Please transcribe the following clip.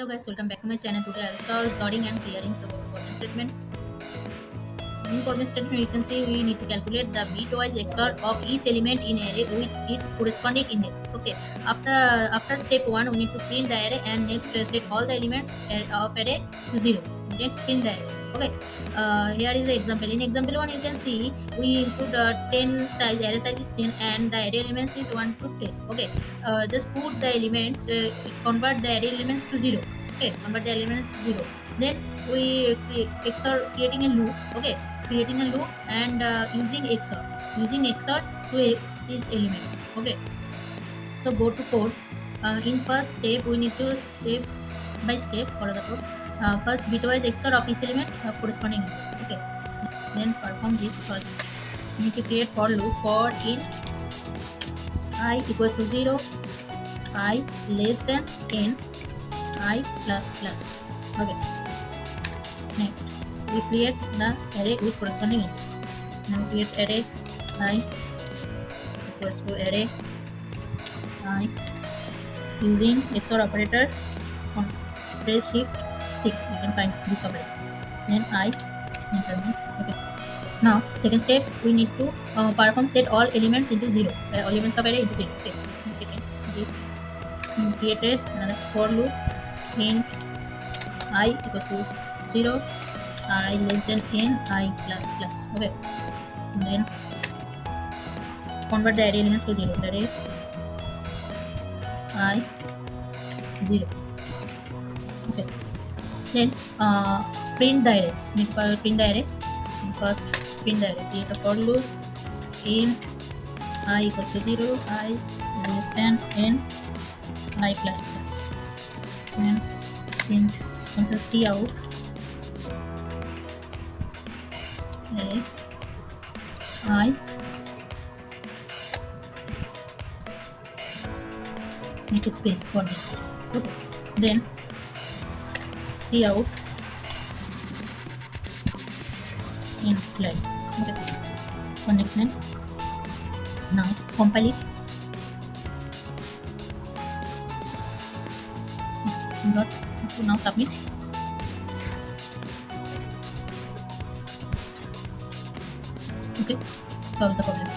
Hello guys, welcome back to my channel. Today I'll solve sorting and clearing the important statement. In important statement, you can see we need to calculate the bitwise XOR of each element in array with its corresponding index. Okay. After step 1, we need to print the array and next set all the elements of array to 0. Next print the array. Okay. Here is the example. In example 1, you can see we input 10 size, array size is 10 and the array elements is 1 to 10. Okay. Just put the elements, convert the array elements to 0. Okay. Convert the elements to 0. Then we creating a loop. Okay. Creating a loop and using XOR to this element. Okay. So go to code. In first step, we need to step by step follow the code. First bitwise XOR of each element of corresponding index. Okay. Then perform this first. We need to create for loop for in I equals to 0, I less than n, I plus plus. Okay. Next, we create the array with corresponding index. Then create array I equals to array I using XOR operator. Press shift 6. You can find this operator. Then I enter. Okay. Now second step, we need to perform set all elements into 0. All elements of array into 0. Okay. In second, this created another for loop in I equals to 0, I less than n, I plus plus. Okay. And then convert the array elements to 0. The array I 0. Okay. Then print the array. Print the array. First print the array. Create a for loop in I equals to 0, I less than n, I plus plus. And print Ctrl C out array I make it space for this. Okay. Then C out in line. Okay. For next line. Now compile it. Now submit. Okay, solve the problem.